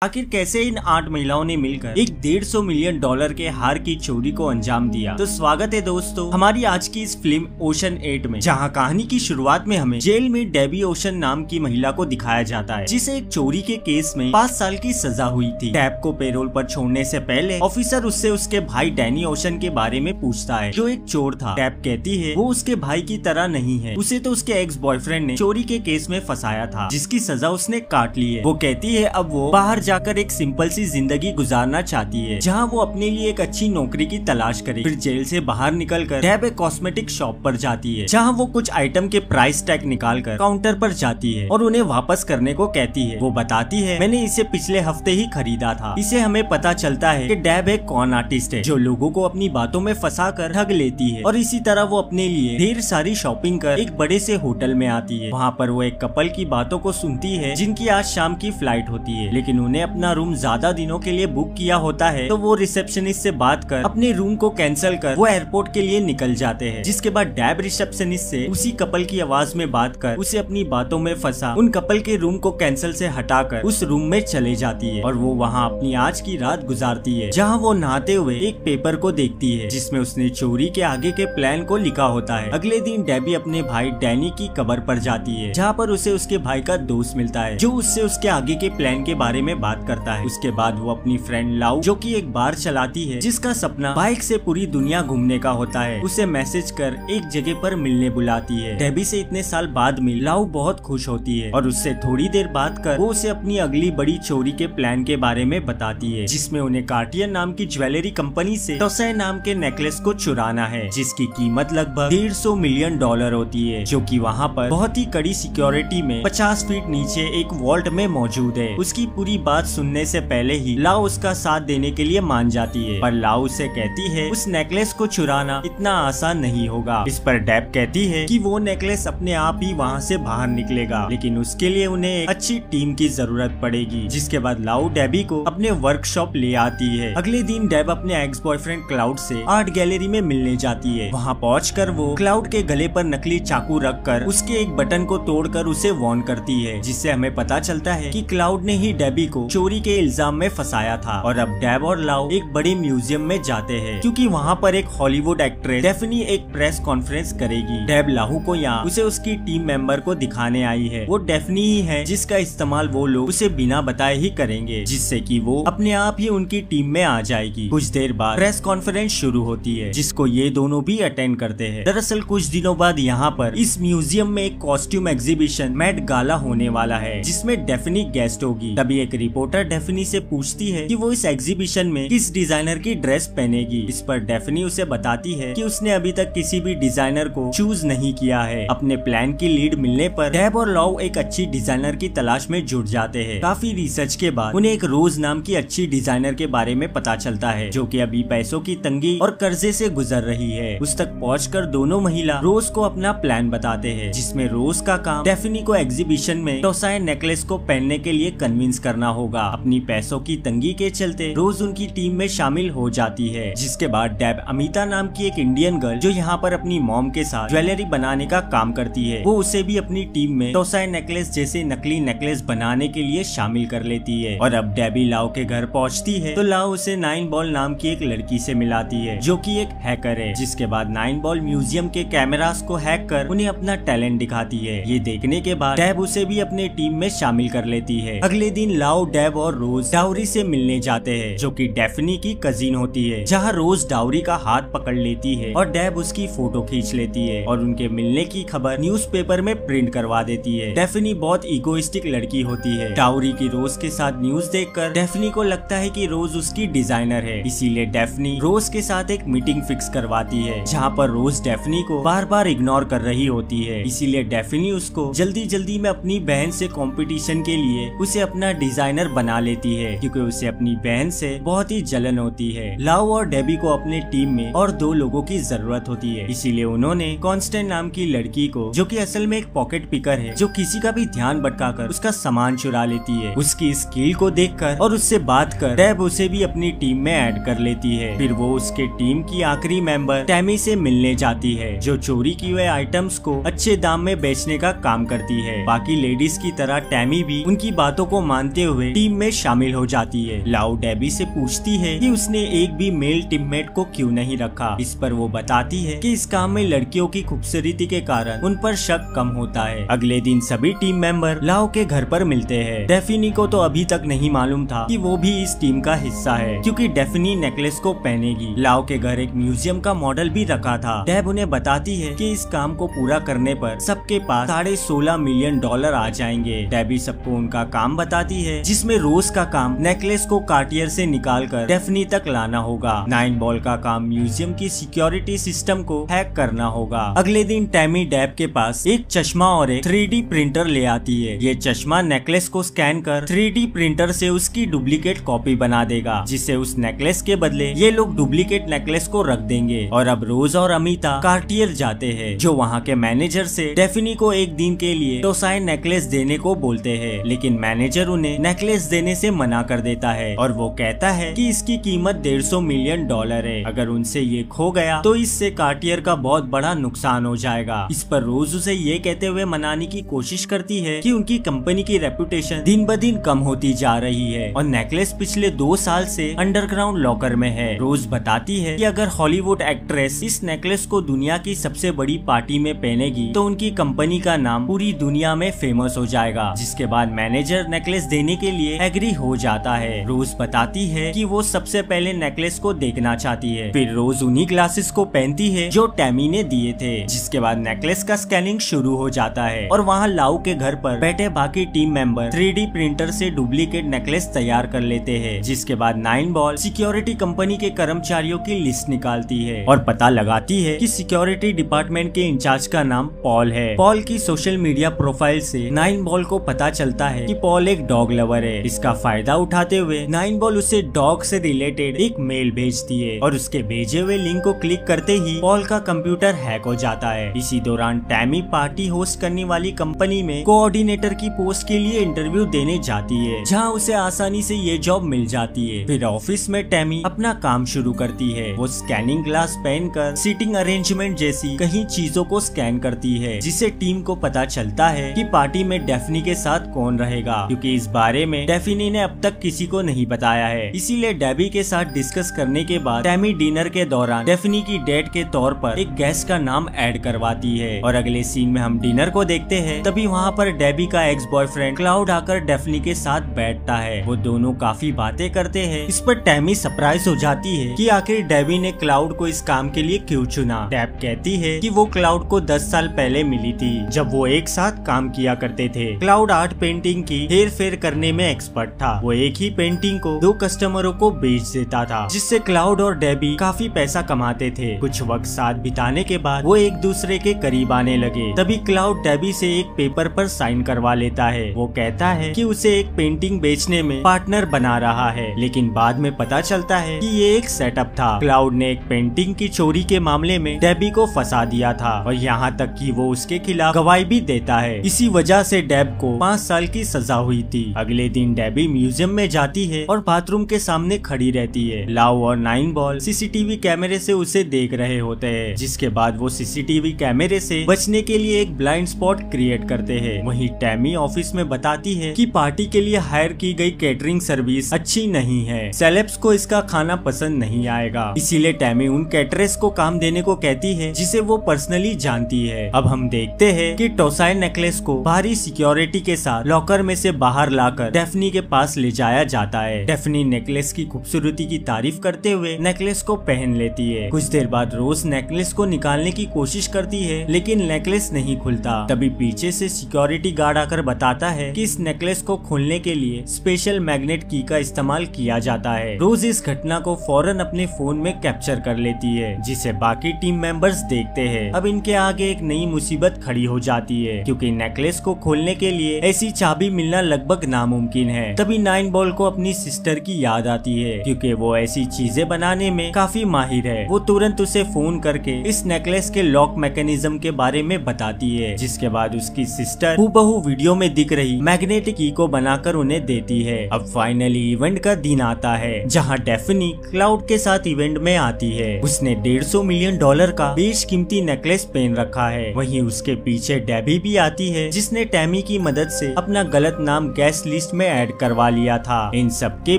आखिर कैसे इन 8 महिलाओं ने मिलकर एक $150 मिलियन के हार की चोरी को अंजाम दिया। तो स्वागत है दोस्तों हमारी आज की इस फिल्म ओशन 8 में, जहां कहानी की शुरुआत में हमें जेल में डेबी ओशन नाम की महिला को दिखाया जाता है, जिसे एक चोरी के केस में 5 साल की सजा हुई थी। डेब को पेरोल पर छोड़ने से पहले ऑफिसर उससे उसके भाई डैनी ओशन के बारे में पूछता है, जो एक चोर था। डेब कहती है वो उसके भाई की तरह नहीं है, उसे तो उसके एक्स बॉयफ्रेंड ने चोरी के केस में फंसाया था, जिसकी सजा उसने काट ली है। वो कहती है अब वो बाहर जाकर एक सिंपल सी जिंदगी गुजारना चाहती है, जहां वो अपने लिए एक अच्छी नौकरी की तलाश करे। फिर जेल से बाहर निकलकर डेब एक कॉस्मेटिक शॉप पर जाती है, जहां वो कुछ आइटम के प्राइस टैग निकालकर काउंटर पर जाती है और उन्हें वापस करने को कहती है। वो बताती है मैंने इसे पिछले हफ्ते ही खरीदा था। इसे हमें पता चलता है कि डेब एक कॉन आर्टिस्ट है, जो लोगों को अपनी बातों में फंसा कर ठग लेती है, और इसी तरह वो अपने लिए ढेर सारी शॉपिंग कर एक बड़े से होटल में आती है। वहाँ पर वो एक कपल की बातों को सुनती है, जिनकी आज शाम की फ्लाइट होती है, लेकिन उन्हें अपना रूम ज्यादा दिनों के लिए बुक किया होता है। तो वो रिसेप्शनिस्ट से बात कर अपने रूम को कैंसिल कर वो एयरपोर्ट के लिए निकल जाते हैं। जिसके बाद डेब रिसेप्शनिस्ट से उसी कपल की आवाज में बात कर उसे अपनी बातों में फंसा उन कपल के रूम को कैंसिल से हटाकर उस रूम में चले जाती है, और वो वहाँ अपनी आज की रात गुजारती है, जहाँ वो नहाते हुए एक पेपर को देखती है, जिसमें उसने चोरी के आगे के प्लान को लिखा होता है। अगले दिन डेबी अपने भाई डैनी की कब्र पर जाती है, जहाँ पर उसे उसके भाई का दोस्त मिलता है, जो उससे उसके आगे के प्लान के बारे में बात करता है। उसके बाद वो अपनी फ्रेंड लाउ, जो कि एक बार चलाती है, जिसका सपना बाइक से पूरी दुनिया घूमने का होता है, उसे मैसेज कर एक जगह पर मिलने बुलाती है। डेबी से इतने साल बाद मिल लाउ बहुत खुश होती है, और उससे थोड़ी देर बात कर वो उसे अपनी अगली बड़ी चोरी के प्लान के बारे में बताती है, जिसमें उन्हें कार्टियर नाम की ज्वेलरी कंपनी से टोसाई नाम के नेकलेस को चुराना है, जिसकी कीमत लगभग $150 मिलियन होती है, जो कि वहाँ पर बहुत ही कड़ी सिक्योरिटी में 50 फीट नीचे एक वॉल्ट में मौजूद है। उसकी पूरी बात सुनने से पहले ही लाओ उसका साथ देने के लिए मान जाती है, पर लाओ उसे कहती है उस नेकलेस को चुराना इतना आसान नहीं होगा। इस पर डेब कहती है कि वो नेकलेस अपने आप ही वहाँ से बाहर निकलेगा, लेकिन उसके लिए उन्हें एक अच्छी टीम की जरूरत पड़ेगी। जिसके बाद लाओ डेबी को अपने वर्कशॉप ले आती है। अगले दिन डेब अपने एक्स बॉयफ्रेंड क्लाउड से आर्ट गैलरी में मिलने जाती है। वहाँ पहुंचकर वो क्लाउड के गले पर नकली चाकू रखकर उसके एक बटन को तोड़कर उसे वार्न करती है, जिससे हमें पता चलता है कि क्लाउड ने ही डेबी को चोरी के इल्जाम में फंसाया था। और अब डेब और लाओ एक बड़े म्यूजियम में जाते हैं, क्योंकि वहाँ पर एक हॉलीवुड एक्ट्रेस डेफनी एक प्रेस कॉन्फ्रेंस करेगी। डेब लाहू को यहाँ उसे उसकी टीम मेंबर को दिखाने आई है। वो डेफनी ही है जिसका इस्तेमाल वो लोग उसे बिना बताए ही करेंगे, जिससे कि वो अपने आप ही उनकी टीम में आ जाएगी। कुछ देर बाद प्रेस कॉन्फ्रेंस शुरू होती है, जिसको ये दोनों भी अटेंड करते हैं। दरअसल कुछ दिनों बाद यहाँ पर इस म्यूजियम में एक कॉस्ट्यूम एग्जीबिशन मेट गाला होने वाला है, जिसमें डेफनी गेस्ट होगी। तभी एक रिपोर्टर डेफनी से पूछती है कि वो इस एग्जीबिशन में किस डिजाइनर की ड्रेस पहनेगी। इस पर डेफनी उसे बताती है कि उसने अभी तक किसी भी डिजाइनर को चूज नहीं किया है। अपने प्लान की लीड मिलने पर डेब और लाओ एक अच्छी डिजाइनर की तलाश में जुट जाते हैं। काफी रिसर्च के बाद उन्हें एक रोज नाम की अच्छी डिजाइनर के बारे में पता चलता है, जो कि अभी पैसों की तंगी और कर्जे से गुजर रही है। उस तक पहुंचकर दोनों महिला रोज को अपना प्लान बताते हैं, जिसमें रोज का काम डेफनी को एग्जीबिशन में टोसाई नेकलेस को पहनने के लिए कन्विंस करना होगा। अपनी पैसों की तंगी के चलते रोज उनकी टीम में शामिल हो जाती है। जिसके बाद डेब अमिता नाम की एक इंडियन गर्ल, जो यहाँ पर अपनी मॉम के साथ ज्वेलरी बनाने का काम करती है, वो उसे भी अपनी टीम में टोसाई नेकलेस जैसे नकली नेकलेस बनाने के लिए शामिल कर लेती है। और अब डेबी लाओ के घर पहुँचती है, तो लाओ उसे 9 बॉल नाम की एक लड़की से मिलाती है, जो कि एक हैकर है। जिसके बाद 9 बॉल म्यूजियम के कैमरास को हैक कर उन्हें अपना टैलेंट दिखाती है। ये देखने के बाद डेब उसे भी अपने टीम में शामिल कर लेती है। अगले दिन लाओ, डेब और रोज डाउरी से मिलने जाते हैं, जो कि डेफनी की कजिन होती है, जहां रोज डाउरी का हाथ पकड़ लेती है और डेब उसकी फोटो खींच लेती है, और उनके मिलने की खबर न्यूज़पेपर में प्रिंट करवा देती है। डेफनी बहुत इगोइस्टिक लड़की होती है। डाउरी की रोज के साथ न्यूज देखकर डेफनी को लगता है कि रोज उसकी डिजाइनर है, इसीलिए डेफनी रोज के साथ एक मीटिंग फिक्स करवाती है, जहाँ पर रोज डेफनी को बार बार इग्नोर कर रही होती है। इसीलिए डेफनी उसको जल्दी जल्दी में अपनी बहन से कंपटीशन के लिए उसे अपना डिजाइनर बना लेती है, क्योंकि उसे अपनी बहन से बहुत ही जलन होती है। लाओ और डेबी को अपने टीम में और 2 लोगों की जरूरत होती है, इसीलिए उन्होंने कॉन्स्टेंट नाम की लड़की को, जो कि असल में एक पॉकेट पिकर है, जो किसी का भी ध्यान भटकाकर उसका सामान चुरा लेती है, उसकी स्किल को देखकर और उससे बात कर डेब उसे भी अपनी टीम में ऐड कर लेती है। फिर वो उसके टीम की आखिरी मेंबर टैमी से मिलने जाती है, जो चोरी किए हुए आइटम्स को अच्छे दाम में बेचने का काम करती है। बाकी लेडीज की तरह टैमी भी उनकी बातों को मानते हुए हुए टीम में शामिल हो जाती है। लाओ डेबी से पूछती है कि उसने एक भी मेल टीममेट को क्यों नहीं रखा। इस पर वो बताती है कि इस काम में लड़कियों की खूबसूरती के कारण उन पर शक कम होता है। अगले दिन सभी टीम मेंबर लाओ के घर पर मिलते हैं। डेफिनी को तो अभी तक नहीं मालूम था कि वो भी इस टीम का हिस्सा है, क्योंकि डेफिनी नेकलेस को पहनेगी। लाओ के घर एक म्यूजियम का मॉडल भी रखा था। डेब उन्हें बताती है कि इस काम को पूरा करने पर सबके पास $16.5 मिलियन आ जाएंगे। डेबी सबको उनका काम बताती है, जिसमें रोज का काम नेकलेस को कार्टियर से निकालकर डेफनी तक लाना होगा। 9 बॉल का काम म्यूजियम की सिक्योरिटी सिस्टम को हैक करना होगा। अगले दिन टैमी डेब के पास एक चश्मा और एक 3D प्रिंटर ले आती है। ये चश्मा नेकलेस को स्कैन कर 3D प्रिंटर से उसकी डुप्लीकेट कॉपी बना देगा, जिससे उस नेकलेस के बदले ये लोग डुप्लीकेट नेकलेस को रख देंगे। और अब रोज और अमिता कार्टियर जाते हैं, जो वहाँ के मैनेजर से डेफिनी को एक दिन के लिए टोसाई नेकलेस देने को बोलते हैं, लेकिन मैनेजर उन्हें नेकलेस देने से मना कर देता है और वो कहता है कि इसकी कीमत $150 मिलियन है। अगर उनसे ये खो गया तो इससे कार्टियर का बहुत बड़ा नुकसान हो जाएगा। इस पर रोज उसे ये कहते हुए मनाने की कोशिश करती है कि उनकी कंपनी की रेपुटेशन दिन ब दिन कम होती जा रही है और नेकलेस पिछले 2 साल से अंडरग्राउंड लॉकर में है। रोज बताती है कि अगर हॉलीवुड एक्ट्रेस इस नेकलेस को दुनिया की सबसे बड़ी पार्टी में पहनेगी तो उनकी कंपनी का नाम पूरी दुनिया में फेमस हो जाएगा। जिसके बाद मैनेजर नेकलेस देने के लिए एग्री हो जाता है। रोज बताती है कि वो सबसे पहले नेकलेस को देखना चाहती है। फिर रोज उन्हीं ग्लासेस को पहनती है जो टैमी ने दिए थे। जिसके बाद नेकलेस का स्कैनिंग शुरू हो जाता है और वहाँ लाओ के घर पर बैठे बाकी टीम मेंबर 3D प्रिंटर से डुप्लीकेट नेकलेस तैयार कर लेते हैं। जिसके बाद 9 बॉल सिक्योरिटी कंपनी के कर्मचारियों की लिस्ट निकालती है और पता लगाती है कि सिक्योरिटी डिपार्टमेंट के इंचार्ज का नाम पॉल है। पॉल की सोशल मीडिया प्रोफाइल से 9 बॉल को पता चलता है कि पॉल एक डॉग लवर है। इसका फायदा उठाते हुए 9 बॉल उसे डॉग से रिलेटेड एक मेल भेजती है और उसके भेजे हुए लिंक को क्लिक करते ही पॉल का कंप्यूटर हैक हो जाता है। इसी दौरान टैमी पार्टी होस्ट करने वाली कंपनी में कोऑर्डिनेटर की पोस्ट के लिए इंटरव्यू देने जाती है, जहां उसे आसानी से ये जॉब मिल जाती है। फिर ऑफिस में टैमी अपना काम शुरू करती है। वो स्कैनिंग ग्लास पहनकर सीटिंग अरेंजमेंट जैसी कई चीजों को स्कैन करती है, जिससे टीम को पता चलता है कि पार्टी में डेफनी के साथ कौन रहेगा, क्योंकि इस बारे में डेफनी ने अब तक किसी को नहीं बताया है। इसीलिए डेबी के साथ डिस्कस करने के बाद टैमी डिनर के दौरान डेफनी की डेट के तौर पर एक गेस्ट का नाम ऐड करवाती है। और अगले सीन में हम डिनर को देखते हैं। तभी वहाँ पर डेबी का एक्स बॉयफ्रेंड क्लाउड आकर डेफनी के साथ बैठता है। वो दोनों काफी बातें करते हैं। इस पर टैमी सरप्राइज हो जाती है कि आखिर डेबी ने क्लाउड को इस काम के लिए क्यों चुना। डेब कहती है कि वो क्लाउड को 10 साल पहले मिली थी, जब वो एक साथ काम किया करते थे। क्लाउड आर्ट पेंटिंग की हेर फेर करने में एक्सपर्ट था। वो एक ही पेंटिंग को 2 कस्टमरों को बेच देता था, जिससे क्लाउड और डेबी काफी पैसा कमाते थे। कुछ वक्त साथ बिताने के बाद वो एक दूसरे के करीब आने लगे। तभी क्लाउड डेबी से एक पेपर पर साइन करवा लेता है। वो कहता है कि उसे एक पेंटिंग बेचने में पार्टनर बना रहा है, लेकिन बाद में पता चलता है कि ये एक सेटअप था। क्लाउड ने एक पेंटिंग की चोरी के मामले में डेबी को फंसा दिया था और यहाँ तक कि वो उसके खिलाफ गवाही भी देता है। इसी वजह से डेब को 5 साल की सजा हुई थी। अगले दिन डेबी म्यूजियम में जाती है और बाथरूम के सामने खड़ी रहती है। लाओ और 9 बॉल सीसीटीवी कैमरे से उसे देख रहे होते हैं, जिसके बाद वो सीसीटीवी कैमरे से बचने के लिए एक ब्लाइंड स्पॉट क्रिएट करते हैं। वहीं टैमी ऑफिस में बताती है कि पार्टी के लिए हायर की गई केटरिंग सर्विस अच्छी नहीं है, सेलेब्स को इसका खाना पसंद नहीं आएगा। इसीलिए टैमी उन कैटरेस को काम देने को कहती है जिसे वो पर्सनली जानती है। अब हम देखते हैं कि टोसाई नेकलेस को भारी सिक्योरिटी के साथ लॉकर में से बाहर लाकर डेफनी के पास ले जाया जाता है। डेफनी नेकलेस की खूबसूरती की तारीफ करते हुए नेकलेस को पहन लेती है। कुछ देर बाद रोज नेकलेस को निकालने की कोशिश करती है, लेकिन नेकलेस नहीं खुलता। तभी पीछे से सिक्योरिटी गार्ड आकर बताता है कि इस नेकलेस को खोलने के लिए स्पेशल मैग्नेट की का इस्तेमाल किया जाता है। रोज इस घटना को फौरन अपने फोन में कैप्चर कर लेती है, जिसे बाकी टीम मेंबर्स देखते हैं। अब इनके आगे एक नई मुसीबत खड़ी हो जाती है, क्योंकि नेकलेस को खोलने के लिए ऐसी चाबी मिलना लगभग नामुमकिन है। तभी 9 बॉल को अपनी सिस्टर की याद आती है, क्योंकि वो ऐसी चीजें बनाने में काफी माहिर है। वो तुरंत उसे फोन करके इस नेकलेस के लॉक मैकेनिज्म के बारे में बताती है, जिसके बाद उसकी सिस्टर हूबहू वीडियो में दिख रही मैग्नेटिक की को बनाकर उन्हें देती है। अब फाइनली इवेंट का दिन आता है, जहां डेफनी क्लाउड के साथ इवेंट में आती है। उसने $150 मिलियन का बेशकीमती नेकलेस पहन रखा है। वहीं उसके पीछे डेबी भी आती है, जिसने टैमी की मदद से अपना गलत नाम गैस लिस्ट में ऐड करवा लिया था। इन सब के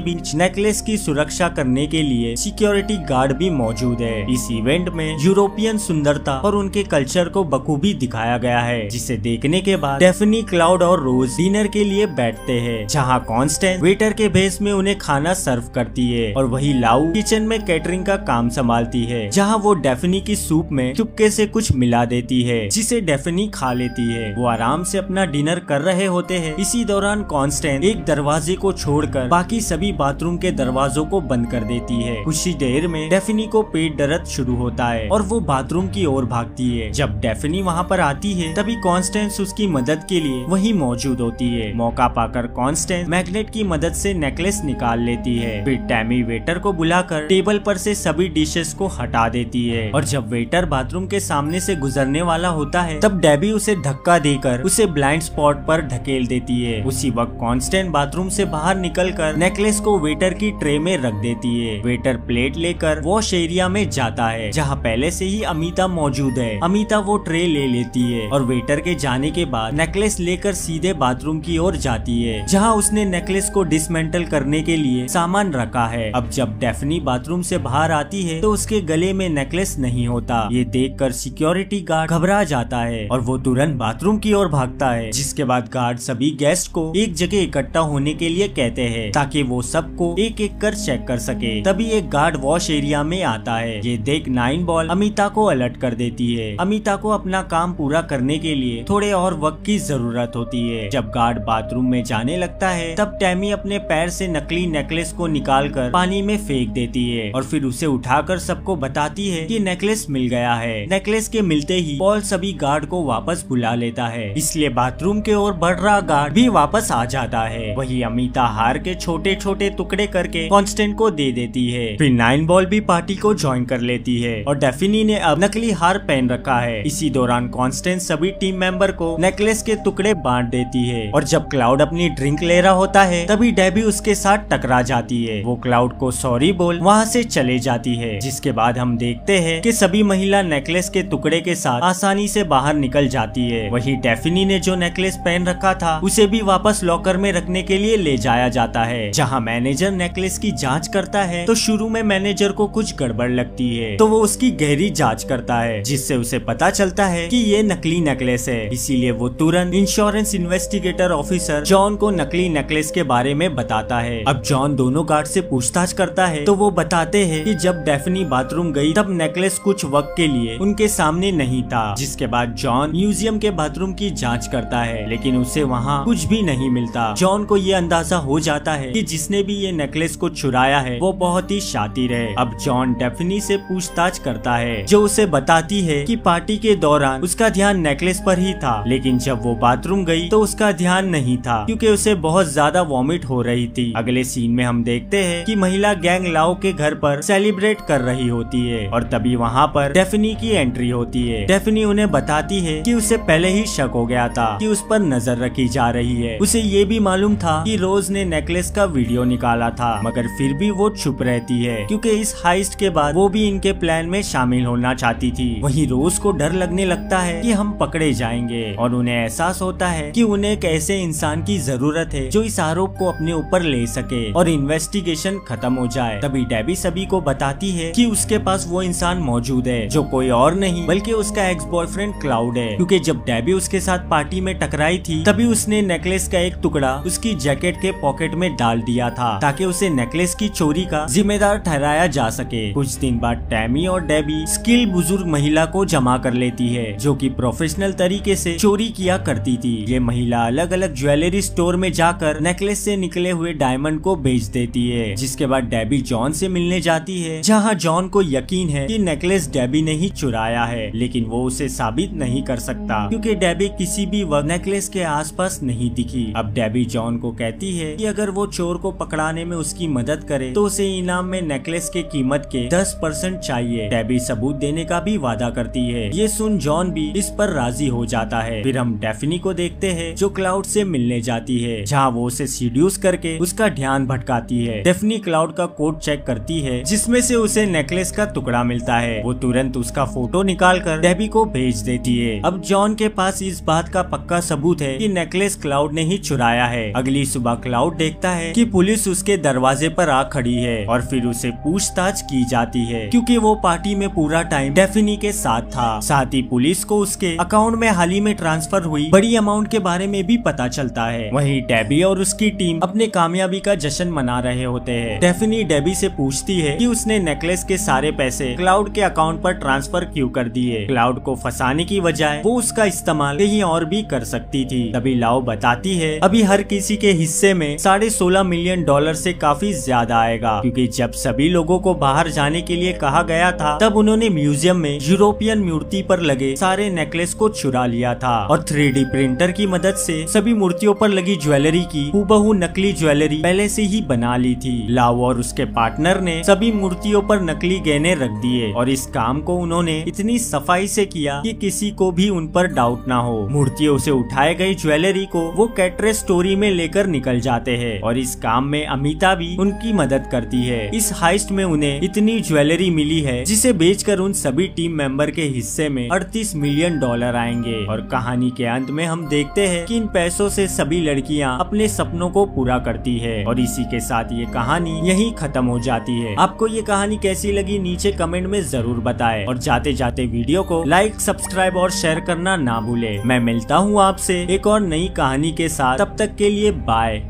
बीच नेकलेस की सुरक्षा करने के लिए सिक्योरिटी गार्ड भी मौजूद है। इस इवेंट में यूरोपियन सुंदरता और उनके कल्चर को बखूबी दिखाया गया है, जिसे देखने के बाद डेफनी, क्लाउड और रोज डिनर के लिए बैठते हैं, जहां कॉन्स्टेंस वेटर के भेस में उन्हें खाना सर्व करती है और वही लाउ किचन में कैटरिंग का काम संभालती है, जहां वो डेफनी की सूप में चुपके से कुछ मिला देती है, जिसे डेफनी खा लेती है। वो आराम से अपना डिनर कर रहे होते हैं। इसी दौरान कॉन्स्टेंस एक दरवाजे को छोड़कर बाकी सभी बाथरूम के दरवाजों को बंद कर देती है। कुछ ही देर में डेफनी को पेट दर्द शुरू होता है और वो बाथरूम की ओर भागती है। जब डेफनी वहाँ पर आती है तभी कॉन्स्टेंस उसकी मदद के लिए वहीं मौजूद होती है। मौका पाकर कॉन्स्टेंस मैग्नेट की मदद से नेकलेस निकाल लेती है। फिर टैमी वेटर को बुलाकर टेबल पर से सभी डिशेस को हटा देती है और जब वेटर बाथरूम के सामने से गुजरने वाला होता है तब डेबी उसे धक्का देकर उसे ब्लाइंड स्पॉट पर ढकेल देती है। उसी वक्त कॉन्स्टेंस बाथरूम से बाहर निकलकर नेकलेस को वेटर की ट्रे में रख देती है। वेटर प्लेट लेकर वॉश एरिया में जाता है, जहाँ पहले से ही अमिता मौजूद है। अमिता वो ट्रे ले लेती है और वेटर के जाने के बाद नेकलेस लेकर सीधे बाथरूम की ओर जाती है, जहाँ उसने नेकलेस को डिसमेंटल करने के लिए सामान रखा है। अब जब डेफनी बाथरूम से बाहर आती है तो उसके गले में नेकलेस नहीं होता। ये देखकर सिक्योरिटी गार्ड घबरा जाता है और वो तुरंत बाथरूम की ओर भागता है, जिसके बाद गार्ड सभी गेस्ट को एक जगह इकट्ठा होने के लिए कहते हैं ताकि वो सबको एक एक कर चेक कर सके। तभी एक गार्ड वॉश एरिया में आता है। ये देख 9 बॉल अमिता को अलर्ट कर देती है। अमिता को अपना काम पूरा करने के लिए थोड़े और वक्त की जरूरत होती है। जब गार्ड बाथरूम में जाने लगता है तब टैमी अपने पैर से नकली नेकलेस को निकालकर पानी में फेंक देती है और फिर उसे उठाकर सबको बताती है कि नेकलेस मिल गया है। नेकलेस के मिलते ही पॉल सभी गार्ड को वापस बुला लेता है, इसलिए बाथरूम के ओर बढ़ रहा गार्ड भी वापस आ जाता है। वही अमिता हार के छोटे छोटे टुकड़े करके कॉन्स्टेंट को दे देती है। फिर 9 बॉल भी पार्टी को ज्वाइन कर लेती है और डेफनी ने अब नकली हार पहन रखा है। इसी दौरान कॉन्स्टेंस सभी टीम मेंबर को नेकलेस के टुकड़े बांट देती है और जब क्लाउड अपनी ड्रिंक ले रहा होता है तभी डेबी उसके साथ टकरा जाती है। वो क्लाउड को सॉरी बोल वहाँ से चले जाती है, जिसके बाद हम देखते हैं कि सभी महिला नेकलेस के टुकड़े के साथ आसानी से बाहर निकल जाती है। वही डेफनी ने जो नेकलेस पहन रखा था उसे भी वापस लॉकर में रखने के लिए ले जाया जाता है, जहाँ मैनेजर नेकलेस की जांच करता है तो शुरू में मैनेजर को कुछ गड़बड़ लगती है, तो वो उसकी गहरी जांच करता है, जिससे उसे पता चलता है कि ये नकली नेकलेस है। इसीलिए वो तुरंत इंश्योरेंस इन्वेस्टिगेटर ऑफिसर जॉन को नकली नेकलेस के बारे में बताता है। अब जॉन दोनों गार्ड से पूछताछ करता है तो वो बताते हैं कि जब डेफनी बाथरूम गई तब नेकलेस कुछ वक्त के लिए उनके सामने नहीं था। जिसके बाद जॉन म्यूजियम के बाथरूम की जांच करता है, लेकिन उसे वहाँ कुछ भी नहीं मिलता। जॉन को ये अंदाजा हो जाता है कि जिसने भी ये नेकलेस को चुराया है वो बहुत ही शातिर है। अब जॉन डेफनी से पूछताछ करता है, जो उसे बताती है कि पार्टी के दौरान उसका ध्यान नेकलेस पर ही था, लेकिन जब वो बाथरूम गई तो उसका ध्यान नहीं था क्योंकि उसे बहुत ज्यादा वॉमिट हो रही थी। अगले सीन में हम देखते हैं कि महिला गैंग लाओ के घर पर सेलिब्रेट कर रही होती है और तभी वहाँ पर डेफनी की एंट्री होती है। डेफनी उन्हें बताती है कि उसे पहले ही शक हो गया था कि उस पर नजर रखी जा रही है। उसे ये भी मालूम था कि रोज ने नेकलेस का वीडियो निकाला था, मगर फिर भी वो चुप रहती है क्योंकि इस हाइस्ट के बाद वो भी इनके प्लान में शामिल होना चाहती थी। वहीं रोज को डर लगने लगता है कि हम पकड़े जाएंगे और उन्हें एहसास होता है कि उन्हें एक ऐसे इंसान की जरूरत है जो इस आरोप को अपने ऊपर ले सके और इन्वेस्टिगेशन खत्म हो जाए। तभी डेबी सभी को बताती है कि उसके पास वो इंसान मौजूद है जो कोई और नहीं बल्कि उसका एक्स बॉयफ्रेंड क्लाउड है, क्योंकि जब डेबी उसके साथ पार्टी में टकराई थी तभी उसने नेकलेस का एक टुकड़ा उसकी जैकेट के पॉकेट में डाल दिया था ताकि उसे नेकलेस की चोरी का जिम्मेदार ठहराया जा सके। कुछ दिन बाद टैमी और डेबी स्किल बुजुर्ग महिला को जमा कर लेती है जो कि प्रोफेशनल तरीके से चोरी किया करती थी। ये महिला अलग अलग ज्वेलरी स्टोर में जाकर नेकलेस से निकले हुए डायमंड को बेच देती है। जिसके बाद डेबी जॉन से मिलने जाती है, जहाँ जॉन को यकीन है कि नेकलेस डेबी ने ही चुराया है, लेकिन वो उसे साबित नहीं कर सकता क्योंकि डेबी किसी भी वक्त नेकलेस के आसपास नहीं दिखी। अब डेबी जॉन को कहती है कि अगर वो चोर को पकड़ाने में उसकी मदद करे तो उसे इनाम में नेकलेस के कीमत के 10% चाहिए। डेबी सबूत देने का भी वादा करती है। ये सुन जॉन भी इस पर राजी हो जाता है। फिर हम डेफनी को देखते हैं जो क्लाउड से मिलने जाती है, जहाँ वो उसे सीड्यूस करके उसका ध्यान भटकाती है। डेफनी क्लाउड का कोड चेक करती है जिसमें से उसे नेकलेस का टुकड़ा मिलता है। वो तुरंत उसका फोटो निकालकर डेबी को भेज देती है। अब जॉन के पास इस बात का पक्का सबूत है कि नेकलेस क्लाउड ने ही चुराया है, है। अगली सुबह क्लाउड देखता है कि पुलिस उसके दरवाजे पर आ खड़ी है और फिर उसे पूछताछ की जाती है क्योंकि वो पार्टी में पूरा टाइम डेफिनी के साथ था। साथ ही पुलिस को उसके अकाउंट में हाल ही में ट्रांसफर हुई बड़ी अमाउंट के बारे में भी पता चलता है। वहीं डेबी और उसकी टीम अपने कामयाबी का जश्न मना रहे होते हैं। डेफिनी डेबी से पूछती है कि उसने नेकलेस के सारे पैसे क्लाउड के अकाउंट पर ट्रांसफर क्यों कर दिए। क्लाउड को फंसाने की बजाय वो उसका इस्तेमाल कहीं और भी कर सकती थी। तभी लाओ बताती है अभी हर किसी के हिस्से में $16.5 मिलियन से काफी ज्यादा आएगा, क्योंकि जब सभी लोगों को बाहर जाने के लिए कहा गया था तब उन्होंने म्यूजियम में यूरोपियन मूर्ति पर लगे सारे नेकलेस को चुरा लिया था और 3D प्रिंटर की मदद से सभी मूर्तियों पर लगी ज्वेलरी की हूबहू नकली ज्वेलरी पहले से ही बना ली थी। लाओ और उसके पार्टनर ने सभी मूर्तियों पर नकली गहने रख दिए और इस काम को उन्होंने इतनी सफाई से किया कि किसी को भी उन पर डाउट ना हो। मूर्तियों से उठाए गई ज्वेलरी को वो कैटरे स्टोरी में लेकर निकल जाते हैं और इस काम में अमिता भी उनकी मदद करती है। इस हाइस्ट में उन्हें इतनी ज्वेलरी मिली है जिसे बेचकर उन सभी टीम मेंबर के हिस्से में $38 मिलियन आएंगे। और कहानी के अंत में हम देखते हैं कि इन पैसों से सभी लड़कियां अपने सपनों को पूरा करती है। और इसी के साथ ये कहानी यहीं खत्म हो जाती है। आपको ये कहानी कैसी लगी नीचे कमेंट में जरूर बताएं और जाते जाते वीडियो को लाइक, सब्सक्राइब और शेयर करना ना भूले। मैं मिलता हूँ आपसे एक और नई कहानी के साथ, तब तक के लिए बाय।